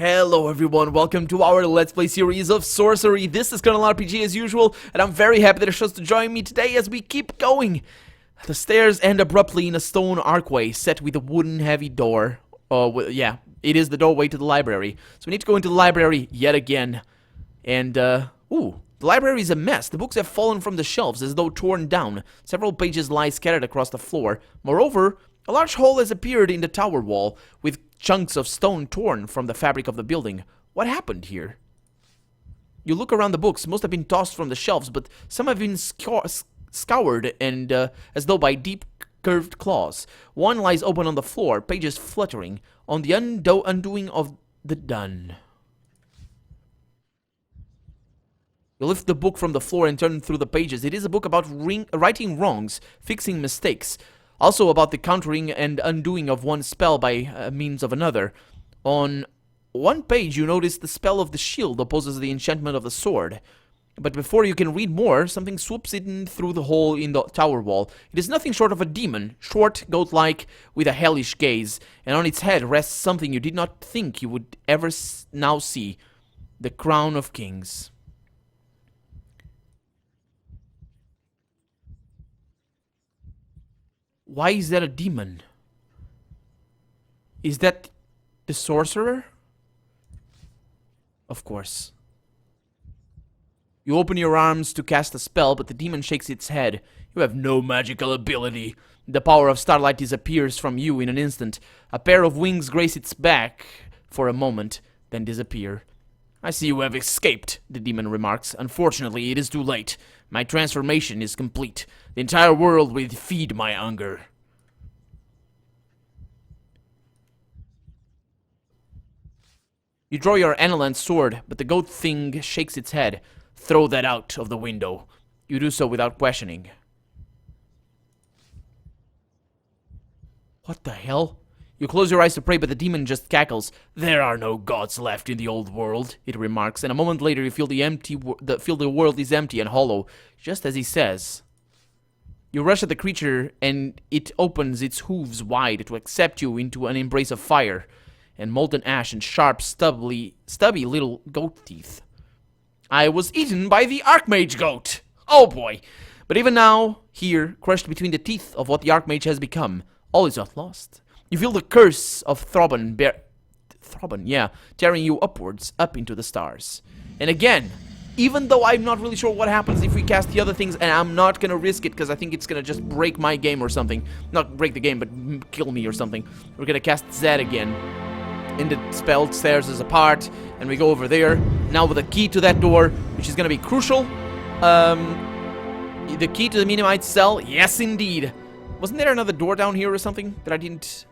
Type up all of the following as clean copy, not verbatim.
Hello everyone, welcome to our Let's Play series of Sorcery. This is Colonel RPG as usual, and I'm very happy that you're chose to join me today as we keep going. The stairs end abruptly in a stone archway set with a wooden heavy door. Yeah, it is the doorway to the library. So we need to go into the library yet again. And, ooh, the library is a mess. The books have fallen from the shelves as though torn down. Several pages lie scattered across the floor. Moreover, a large hole has appeared in the tower wall, with chunks of stone torn from the fabric of the building. What happened here? You look around the books, most have been tossed from the shelves, but some have been scoured and as though by deep curved claws. One lies open on the floor, pages fluttering, on the undoing of the done. You lift the book from the floor and turn through the pages. It is a book about righting wrongs, fixing mistakes. Also about the countering and undoing of one spell by means of another. On one page you notice the spell of the shield opposes the enchantment of the sword. But before you can read more, something swoops in through the hole in the tower wall. It is nothing short of a demon, short, goat-like, with a hellish gaze, and on its head rests something you did not think you would ever now see. The crown of kings. Why is that a demon? Is that the sorcerer? Of course. You open your arms to cast a spell, but the demon shakes its head. You have no magical ability. The power of starlight disappears from you in an instant. A pair of wings grace its back for a moment, then disappear. I see you have escaped, the demon remarks. Unfortunately, it is too late. My transformation is complete. The entire world will feed my hunger. You draw your Analant sword, but the goat thing shakes its head. Throw that out of the window. You do so without questioning. What the hell? You close your eyes to pray, but the demon just cackles. There are no gods left in the old world, it remarks, and a moment later you feel the world is empty and hollow, just as he says. You rush at the creature, and it opens its hooves wide to accept you into an embrace of fire, and molten ash and sharp, stubby little goat teeth. I was eaten by the Archmage goat! Oh boy! But even now, here, crushed between the teeth of what the Archmage has become, all is not lost. You feel the curse of Throbbin, tearing you upwards, up into the stars. And again, even though I'm not really sure what happens if we cast the other things, and I'm not gonna risk it because I think it's gonna just break my game or something. Not break the game, but kill me or something. We're gonna cast Zed again. And the spell tears us apart, and we go over there. Now with a key to that door, which is gonna be crucial. The key to the Minimite cell, yes indeed. Wasn't there another door down here or something that I didn't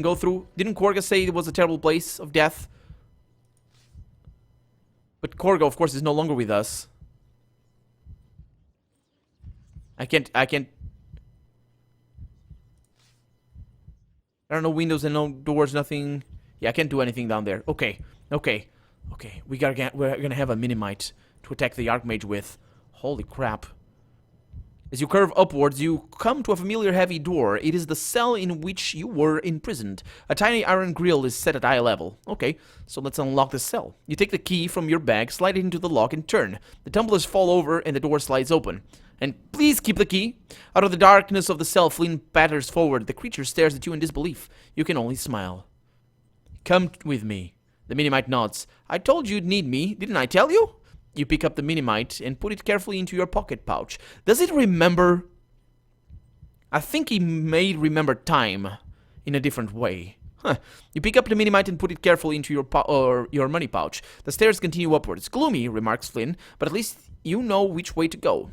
go through? Didn't Korga say it was a terrible place of death? But Korga, of course, is no longer with us. I can't... There are no windows and no doors, nothing. Yeah, I can't do anything down there. Okay. We're gonna have a Minimite to attack the Archmage with. Holy crap. As you curve upwards, you come to a familiar heavy door. It is the cell in which you were imprisoned. A tiny iron grill is set at eye level. Okay, so let's unlock the cell. You take the key from your bag, slide it into the lock, and turn. The tumblers fall over, and the door slides open. And please keep the key. Out of the darkness of the cell, Flynn patters forward. The creature stares at you in disbelief. You can only smile. Come with me. The Minimite nods. I told you you'd need me, didn't I tell you? You pick up the Minimite and put it carefully into your pocket pouch. Does it remember? I think he may remember time in a different way. Huh. You pick up the Minimite and put it carefully into your money pouch. The stairs continue upwards. Gloomy, remarks Flynn, but at least you know which way to go.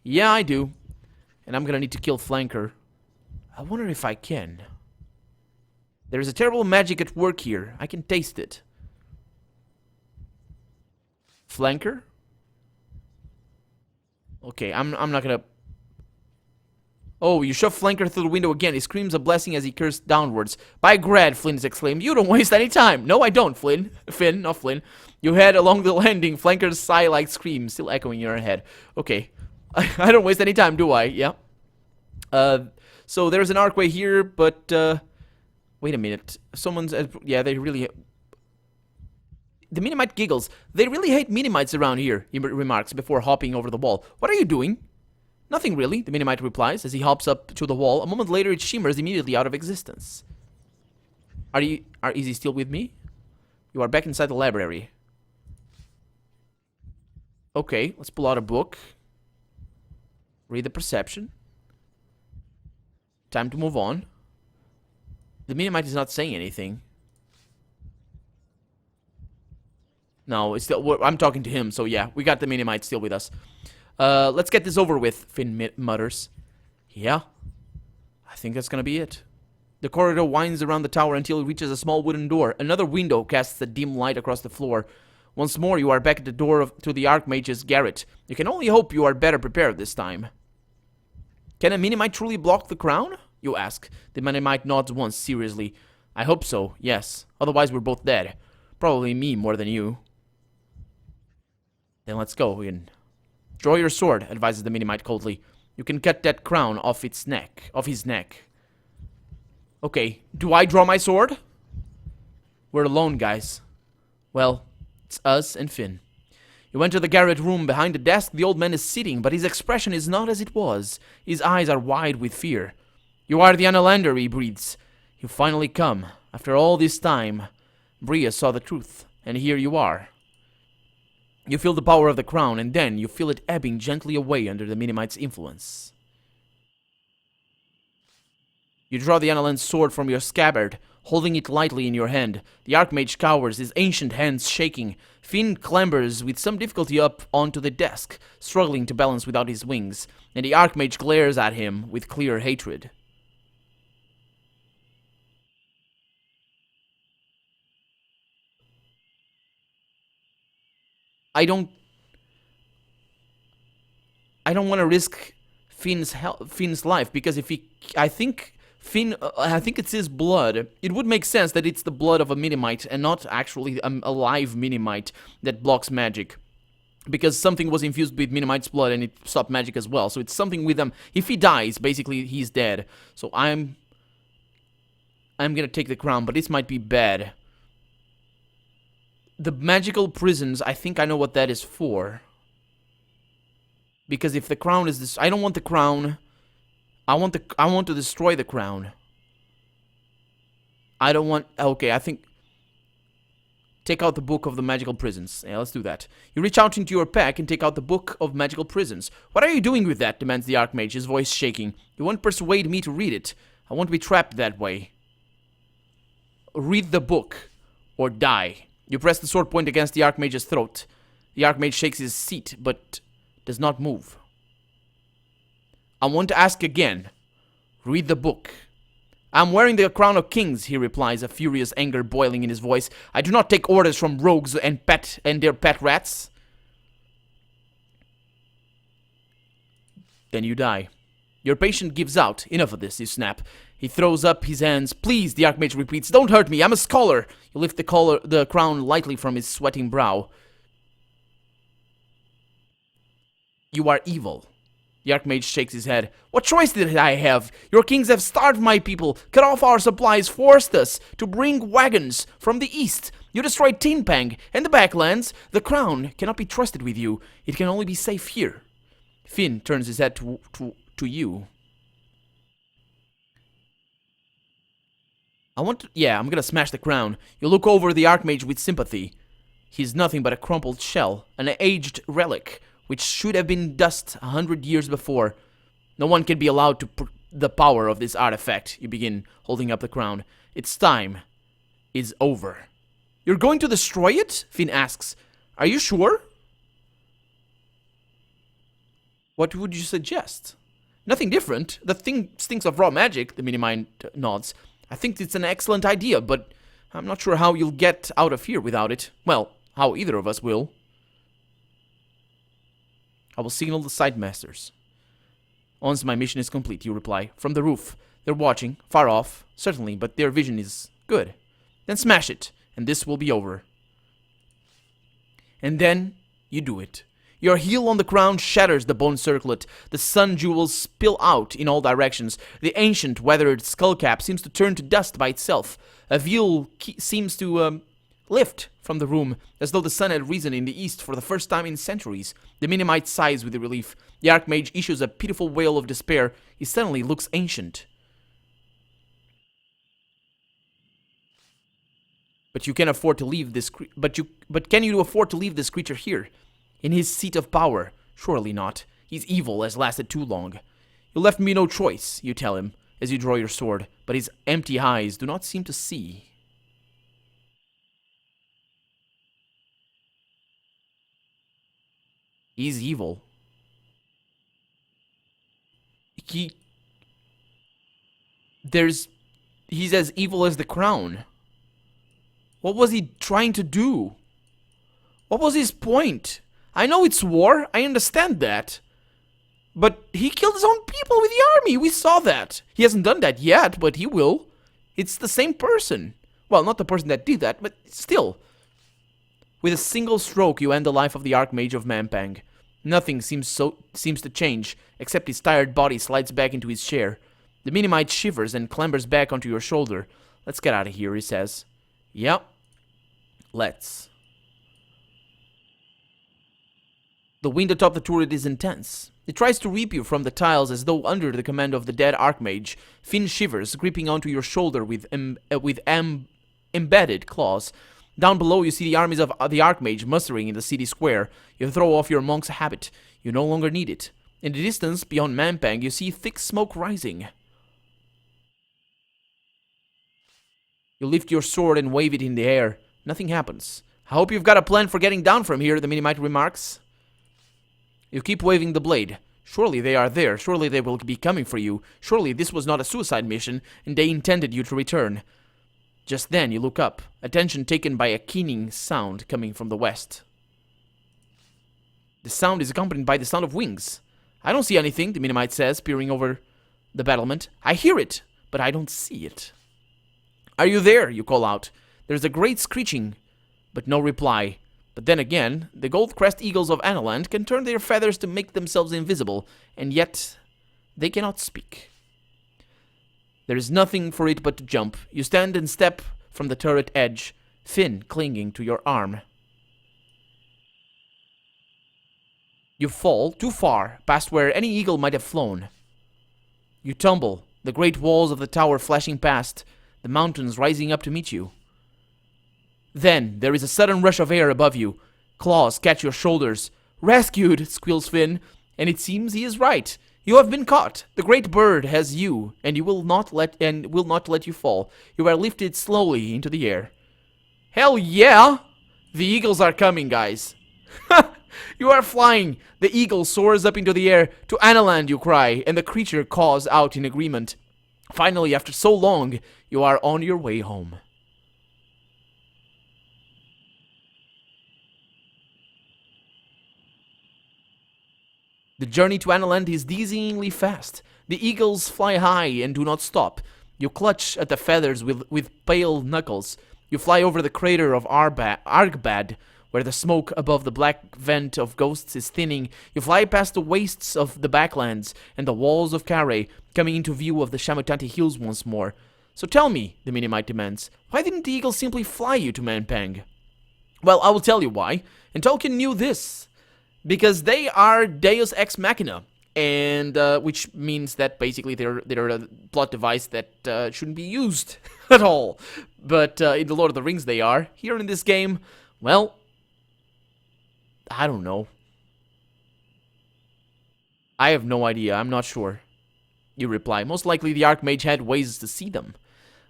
Yeah, I do. And I'm gonna need to kill Flanker. I wonder if I can. There is a terrible magic at work here. I can taste it. Flanker? Okay, I'm not gonna... Oh, you shove Flanker through the window again. He screams a blessing as he curses downwards. By Grad, Flynn is exclaimed. You don't waste any time. No, I don't, Flynn. Finn, not Flynn. You head along the landing. Flanker's sigh-like scream still echoing in your head. Okay. I don't waste any time, do I? Yeah. So there's an archway here, but... Wait a minute. Someone's... Yeah, they really... The Minimite giggles. They really hate Minimites around here, he remarks before hopping over the wall. What are you doing? Nothing really, the Minimite replies as he hops up to the wall. A moment later, it shimmers immediately out of existence. Is he still with me? You are back inside the library. Okay, let's pull out a book. Read the perception. Time to move on. The Minimite is not saying anything. No, it's still, I'm talking to him, so yeah, we got the Minimite still with us. Let's get this over with, Finn mutters. Yeah, I think that's gonna be it. The corridor winds around the tower until it reaches a small wooden door. Another window casts a dim light across the floor. Once more, you are back at the door to the Archmage's garret. You can only hope you are better prepared this time. Can a Minimite truly block the crown? You ask. The Minimite nods once, seriously. I hope so, yes. Otherwise, we're both dead. Probably me more than you. Then let's go in. Draw your sword, advises the Minimite coldly. You can cut that crown off his neck. Okay, do I draw my sword? We're alone, guys. Well, it's us and Finn. You enter the garret room. Behind the desk, the old man is sitting, but his expression is not as it was. His eyes are wide with fear. You are the Analander, he breathes. You finally come. After all this time, Bria saw the truth, and here you are. You feel the power of the crown, and then you feel it ebbing gently away under the Minimite's influence. You draw the Analan's sword from your scabbard, holding it lightly in your hand. The Archmage cowers, his ancient hands shaking. Finn clambers with some difficulty up onto the desk, struggling to balance without his wings, and the Archmage glares at him with clear hatred. I don't want to risk Finn's life, because I think it's his blood. It would make sense that it's the blood of a Minimite and not actually a live Minimite that blocks magic, because something was infused with Minimite's blood and it stopped magic as well. So it's something with him. If he dies, basically he's dead. So I'm gonna take the crown, but this might be bad. The magical prisons, I think I know what that is for. Because if the crown is this, I don't want the crown. I want to destroy the crown. I don't want, okay, I think, take out the book of the magical prisons. Yeah, let's do that. You reach out into your pack and take out the book of magical prisons. What are you doing with that? Demands the Archmage, his voice shaking. You won't persuade me to read it. I won't be trapped that way. Read the book, or die. You press the sword point against the Archmage's throat. The Archmage shakes his seat, but does not move. I want to ask again. Read the book. I'm wearing the crown of kings, he replies, a furious anger boiling in his voice. I do not take orders from rogues and their pet rats. Then you die. Your patient gives out. Enough of this, you snap. He throws up his hands. Please, the Archmage repeats, don't hurt me, I'm a scholar. You lift the crown lightly from his sweating brow. You are evil. The Archmage shakes his head. What choice did I have? Your kings have starved my people, cut off our supplies, forced us to bring wagons from the east. You destroyed Tinpang and the Backlands. The crown cannot be trusted with you. It can only be safe here. Finn turns his head to you. I'm gonna smash the crown. You look over the Archmage with sympathy. He's nothing but a crumpled shell, an aged relic, which should have been dust 100 years before. No one can be allowed to the power of this artifact. You begin holding up the crown. Its time is over. You're going to destroy it? Finn asks. Are you sure? What would you suggest? Nothing different. The thing stinks of raw magic, the Minimite nods. I think it's an excellent idea, but I'm not sure how you'll get out of here without it. Well, how either of us will. I will signal the side masters. Once my mission is complete, you reply. From the roof. They're watching, far off, certainly, but their vision is good. Then smash it, and this will be over. And then you do it. Your heel on the crown shatters the bone circlet. The sun jewels spill out in all directions. The ancient, weathered skullcap seems to turn to dust by itself. A veil seems to lift from the room, as though the sun had risen in the east for the first time in centuries. The Minimite sighs with relief. The Archmage issues a pitiful wail of despair. He suddenly looks ancient. But you can afford to leave this. But can you afford to leave this creature here, in his seat of power? Surely not. His evil has lasted too long. You left me no choice, you tell him, as you draw your sword. But his empty eyes do not seem to see. He's evil. He's as evil as the crown. What was he trying to do? What was his point? I know it's war, I understand that. But he killed his own people with the army, we saw that. He hasn't done that yet, but he will. It's the same person. Well, not the person that did that, but still. With a single stroke, you end the life of the Archmage of Mampang. Nothing seems to change, except his tired body slides back into his chair. The Minimite shivers and clambers back onto your shoulder. Let's get out of here, he says. Yep. Let's. The wind atop the turret is intense. It tries to rip you from the tiles as though under the command of the dead Archmage. Finn shivers, gripping onto your shoulder with embedded claws. Down below, you see the armies of the Archmage mustering in the city square. You throw off your monk's habit. You no longer need it. In the distance, beyond Mampang, you see thick smoke rising. You lift your sword and wave it in the air. Nothing happens. I hope you've got a plan for getting down from here, the Minimite remarks. You keep waving the blade. Surely they are there. Surely they will be coming for you. Surely this was not a suicide mission, and they intended you to return. Just then you look up, attention taken by a keening sound coming from the west. The sound is accompanied by the sound of wings. I don't see anything, the Minimite says, peering over the battlement. I hear it, but I don't see it. Are you there? You call out. There's a great screeching, but no reply. But then again, the gold-crest eagles of Analand can turn their feathers to make themselves invisible, and yet they cannot speak. There is nothing for it but to jump. You stand and step from the turret edge, Finn clinging to your arm. You fall too far, past where any eagle might have flown. You tumble, the great walls of the tower flashing past, the mountains rising up to meet you. Then there is a sudden rush of air above you. Claws catch your shoulders. Rescued, squeals Finn, and it seems he is right. You have been caught. The great bird has you, and will not let you fall. You are lifted slowly into the air. Hell yeah! The eagles are coming, guys. You are flying. The eagle soars up into the air. To Analand, you cry, and the creature caws out in agreement. Finally, after so long, you are on your way home. The journey to Analand is dizzyingly fast. The eagles fly high and do not stop. You clutch at the feathers with pale knuckles. You fly over the crater of Argbad, where the smoke above the black vent of ghosts is thinning. You fly past the wastes of the backlands and the walls of Carre, coming into view of the Shamutanti Hills once more. So tell me, the Minimite demands, why didn't the eagle simply fly you to Manpang? Well, I will tell you why, and Tolkien knew this. Because they are Deus Ex Machina, and which means that basically they're a plot device that shouldn't be used at all. But in the Lord of the Rings they are. Here in this game, well, I don't know. I have no idea, I'm not sure. You reply, most likely the Archmage had ways to see them.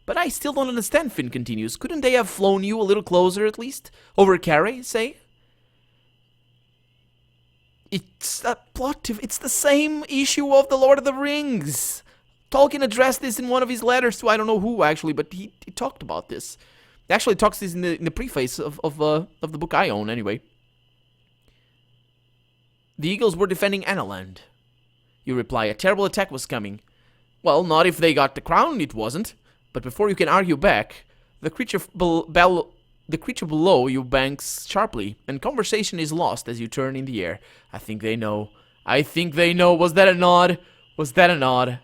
But I still don't understand, Finn continues. Couldn't they have flown you a little closer at least? Over Carre, say? It's a plot. It's the same issue of The Lord of the Rings. Tolkien addressed this in one of his letters to I don't know who actually, but he talked about this. He actually talks this in the preface of the book I own anyway. The eagles were defending Analand. You reply, a terrible attack was coming. Well, not if they got the crown, it wasn't. But before you can argue back, the creature below you banks sharply, and conversation is lost as you turn in the air. I think they know. I think they know. Was that a nod? Was that a nod?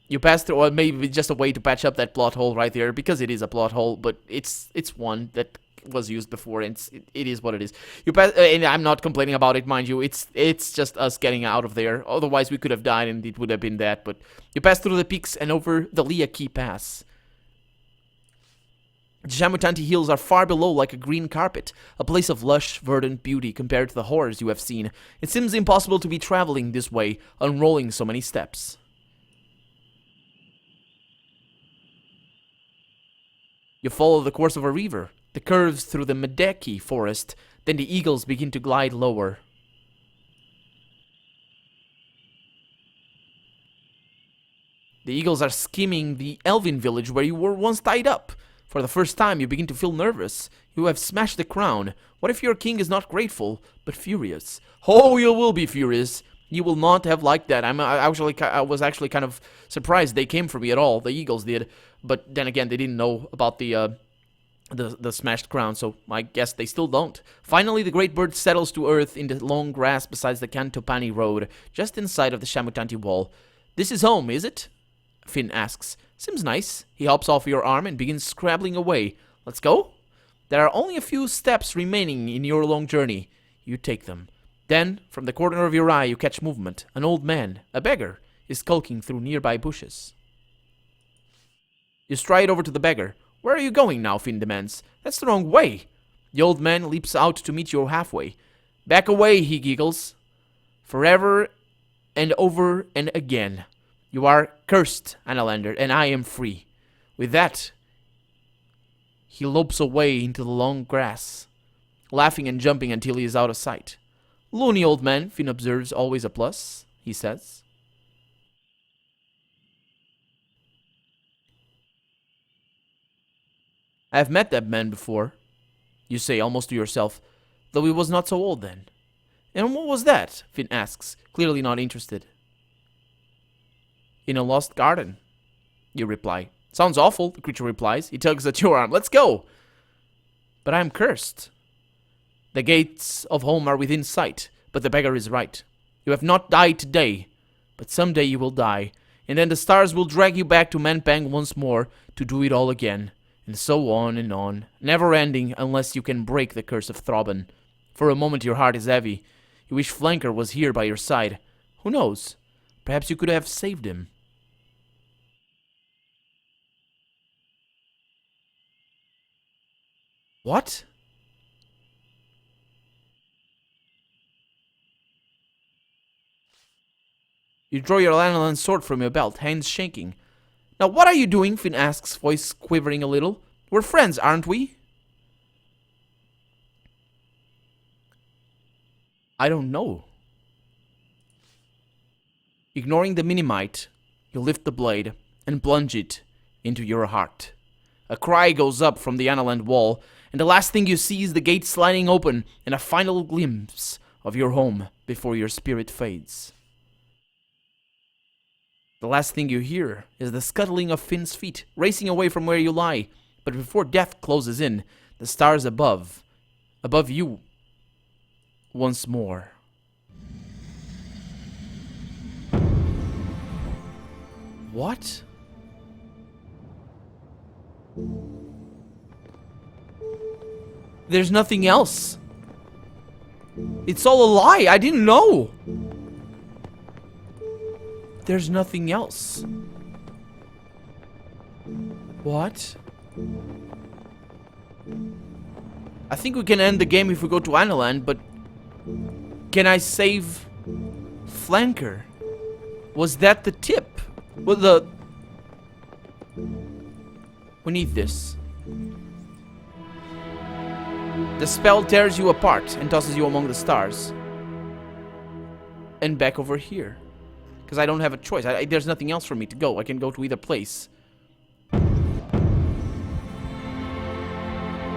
You pass through, or maybe just a way to patch up that plot hole right there, because it is a plot hole, but it's one that was used before, and it is what it is. You pass, and I'm not complaining about it, mind you. It's just us getting out of there. Otherwise, we could have died, and it would have been that. But you pass through the peaks and over the Lia Key Pass. The Shamutanti Hills are far below, like a green carpet, a place of lush, verdant beauty compared to the horrors you have seen. It seems impossible to be traveling this way, unrolling so many steps. You follow the course of a river, the curves through the Medeki forest, then the eagles begin to glide lower. The eagles are skimming the elven village where you were once tied up. For the first time, you begin to feel nervous. You have smashed the crown. What if your king is not grateful, but furious? Oh, you will be furious. You will not have liked that. I was actually kind of surprised they came for me at all. The eagles did, but then again, they didn't know about the smashed crown, so I guess they still don't. Finally, the great bird settles to earth in the long grass beside the Cantopani road, just inside of the Shamutanti wall. This is home, is it? Finn asks. Seems nice. He hops off your arm and begins scrabbling away. Let's go? There are only a few steps remaining in your long journey. You take them. Then, from the corner of your eye, you catch movement. An old man, a beggar, is skulking through nearby bushes. You stride over to the beggar. Where are you going now? Finn demands. That's the wrong way. The old man leaps out to meet you halfway. Back away, he giggles. Forever and over and again. You are cursed, Analander, and I am free. With that, he lopes away into the long grass, laughing and jumping until he is out of sight. Loony old man, Finn observes, always a plus, he says. I have met that man before, you say almost to yourself, though he was not so old then. And what was that? Finn asks, clearly not interested. In a lost garden, you reply. Sounds awful, the creature replies. He tugs at your arm. Let's go! But I am cursed. The gates of home are within sight, but the beggar is right. You have not died today, but someday you will die, and then the stars will drag you back to Manpang once more to do it all again, and so on, never ending unless you can break the curse of Throbbin. For a moment your heart is heavy. You wish Flanker was here by your side. Who knows? Perhaps you could have saved him. What? You draw your Lanalan sword from your belt, hands shaking. Now what are you doing? Finn asks, voice quivering a little. We're friends, aren't we? I don't know. Ignoring the Minimite, you lift the blade and plunge it into your heart. A cry goes up from the Analand wall, and the last thing you see is the gate sliding open and a final glimpse of your home before your spirit fades. The last thing you hear is the scuttling of Finn's feet, racing away from where you lie. But before death closes in, the stars above you, once more. What? There's nothing else. It's all a lie. I didn't know. There's nothing else. What? I think we can end the game if we go to Analand, but can I save Flanker? Was that the tip? Well, we need this. The spell tears you apart and tosses you among the stars. And back over here. Because I don't have a choice. There's nothing else for me to go. I can go to either place.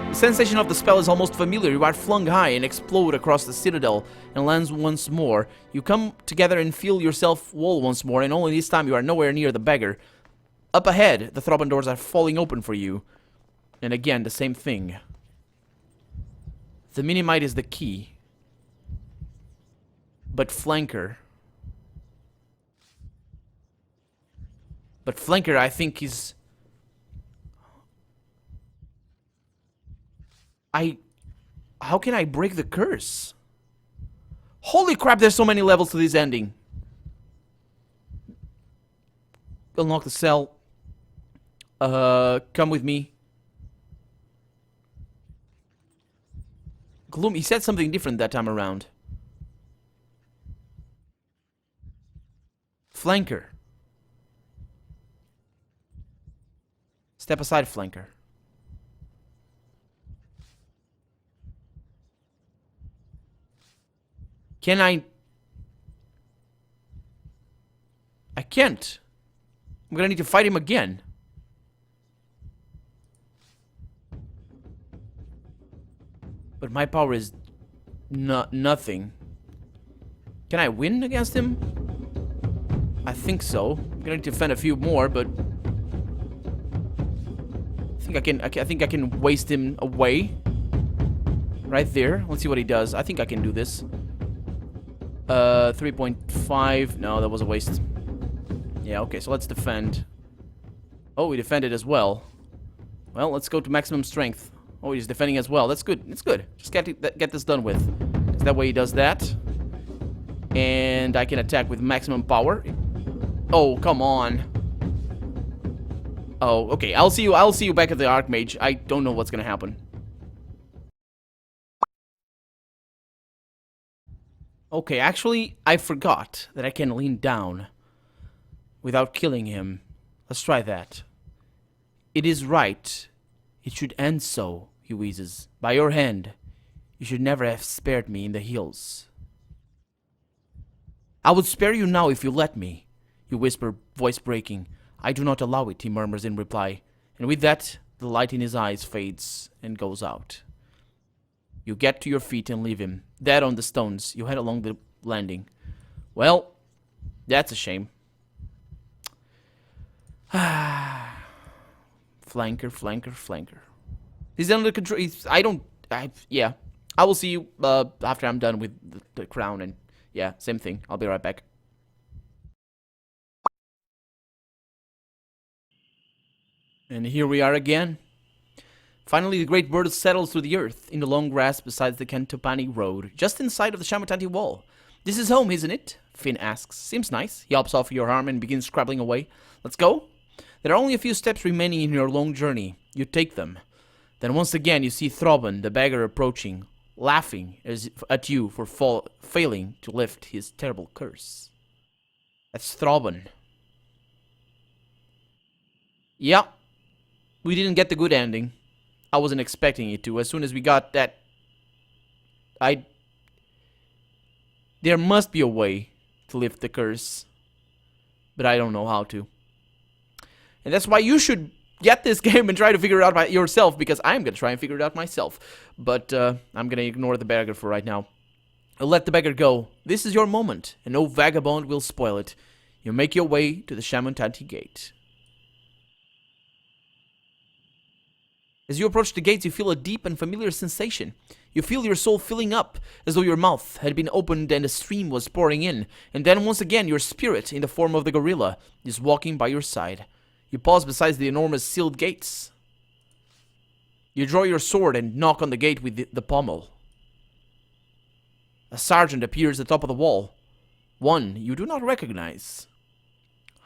The sensation of the spell is almost familiar. You are flung high and explode across the citadel and lands once more. You come together and feel yourself whole once more, and only this time you are nowhere near the beggar. Up ahead, the Throbbing doors are falling open for you. And again, the same thing. The Minimite is the key. But Flanker... But Flanker, I think, is... How can I break the curse? Holy crap, there's so many levels to this ending. Unlock the cell. Come with me. Gloom, he said something different that time around. Flanker. Step aside, Flanker. Can I can't. I'm gonna need to fight him again. But my power is nothing. Can I win against him? I think so. I'm gonna need to defend a few more, but I think I can waste him away. Right there. Let's see what he does. I think I can do this. 3.5. No, that was a waste. Yeah, okay, so let's defend. Oh, we defended as well. Well, let's go to maximum strength. Oh, he's defending as well. That's good. It's good. Just get this done with. So that way he does that. And I can attack with maximum power. Oh, come on. Oh, okay. I'll see you back at the Archmage. I don't know what's gonna happen. Okay, actually, I forgot that I can lean down without killing him. Let's try that. It is right. It should end so, he wheezes. By your hand, you should never have spared me in the hills. I would spare you now if you let me, you whisper, voice breaking. I do not allow it, he murmurs in reply. And with that, the light in his eyes fades and goes out. You get to your feet and leave him, dead on the stones. You head along the landing. Well, that's a shame. Flanker, flanker, flanker. He's under control. Yeah. I will see you after I'm done with the crown. And yeah, same thing. I'll be right back. And here we are again. Finally, the great bird settles through the earth in the long grass beside the Kentopani road, just inside of the Shamutanti wall. This is home, isn't it? Finn asks. Seems nice. He hops off your arm and begins scrabbling away. Let's go? There are only a few steps remaining in your long journey. You take them. Then once again you see Throban, the beggar, approaching, laughing at you for failing to lift his terrible curse. That's Throban. Yeah. We didn't get the good ending. I wasn't expecting it to. As soon as we got that... There must be a way to lift the curse. But I don't know how to. And that's why you should get this game and try to figure it out by yourself, because I'm going to try and figure it out myself. But I'm going to ignore the beggar for right now. I'll let the beggar go. This is your moment, and no vagabond will spoil it. You make your way to the Shamutanti gate. As you approach the gates, you feel a deep and familiar sensation. You feel your soul filling up, as though your mouth had been opened and a stream was pouring in. And then once again, your spirit, in the form of the gorilla, is walking by your side. You pause beside the enormous sealed gates. You draw your sword and knock on the gate with the pommel. A sergeant appears at the top of the wall. One you do not recognize.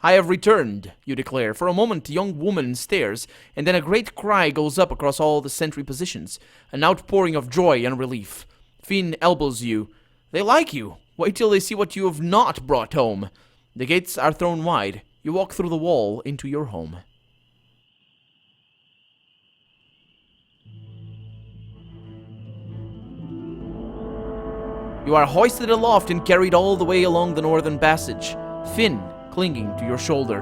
I have returned, you declare. For a moment, the young woman stares, and then a great cry goes up across all the sentry positions. An outpouring of joy and relief. Finn elbows you. They like you. Wait till they see what you have not brought home. The gates are thrown wide. You walk through the wall into your home. You are hoisted aloft and carried all the way along the northern passage. Finn clinging to your shoulder.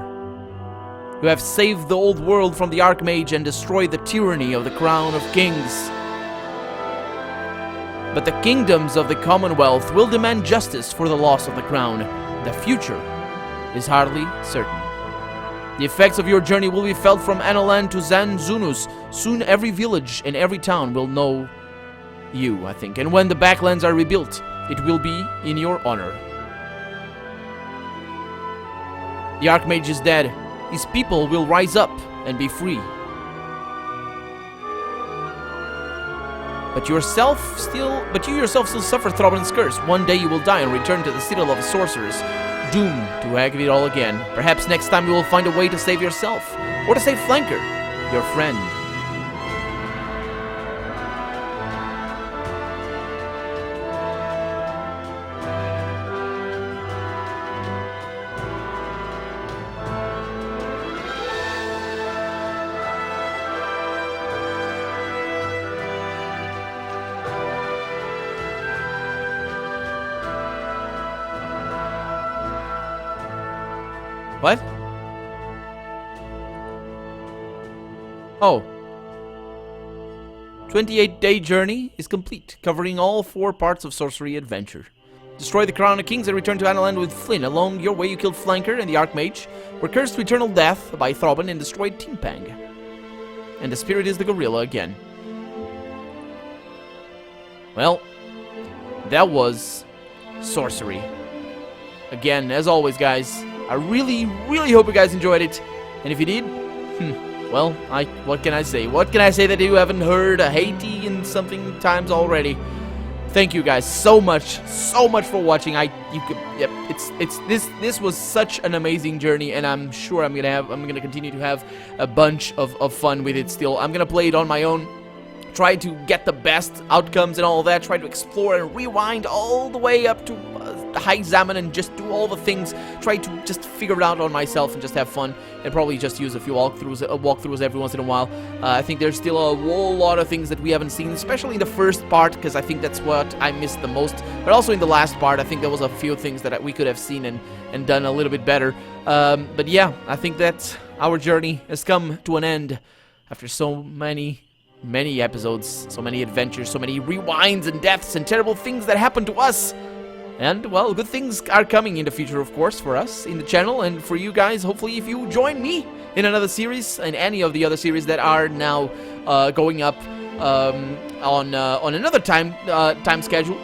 You have saved the old world from the Archmage and destroyed the tyranny of the Crown of Kings. But the kingdoms of the Commonwealth will demand justice for the loss of the crown. The future is hardly certain. The effects of your journey will be felt from Analan to Zanzunus. Soon every village and every town will know you, I think. And when the backlands are rebuilt, it will be in your honor. The Archmage is dead. His people will rise up and be free. But you yourself still suffer Throbbing's curse. One day you will die and return to the citadel of the sorcerers, doomed to aggravate it all again. Perhaps next time you will find a way to save yourself, or to save Flanker, your friend. What? Oh. 28-day journey is complete, covering all 4 parts of Sorcery adventure. Destroy the Crown of Kings and return to Analand with Flynn. Along your way you killed Flanker and the Archmage, were cursed to eternal death by Throbbin and destroyed Timpang. And the spirit is the gorilla again. Well, that was Sorcery. Again, as always, guys, I really, really hope you guys enjoyed it. And if you did, well, what can I say? What can I say that you haven't heard a Haiti in something times already? Thank you guys so much for watching. This was such an amazing journey, and I'm sure I'm gonna continue to have a bunch of fun with it still. I'm gonna play it on my own, try to get the best outcomes and all that, try to explore and rewind all the way up to High Examine and just do all the things, try to just figure it out on myself and just have fun, and probably just use a few walkthroughs every once in a while. I think there's still a whole lot of things that we haven't seen, especially in the first part, because I think that's what I missed the most, but also in the last part, I think there was a few things that we could have seen and done a little bit better. But yeah, I think that our journey has come to an end after so many episodes, so many adventures, so many rewinds and deaths and terrible things that happened to us. And, well, good things are coming in the future, of course, for us in the channel and for you guys. Hopefully, if you join me in another series and any of the other series that are now going up on another time schedule.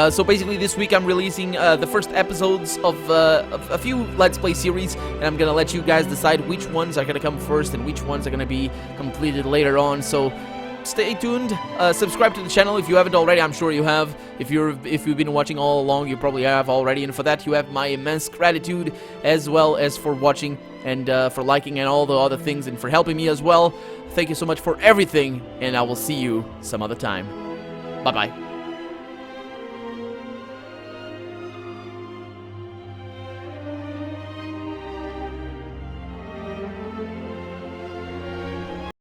So basically, this week I'm releasing the first episodes of a few Let's Play series, and I'm gonna let you guys decide which ones are gonna come first and which ones are gonna be completed later on. So stay tuned. Subscribe to the channel if you haven't already. I'm sure you have. If you've been watching all along, you probably have already. And for that, you have my immense gratitude, as well as for watching and for liking and all the other things, and for helping me as well. Thank you so much for everything, and I will see you some other time. Bye bye.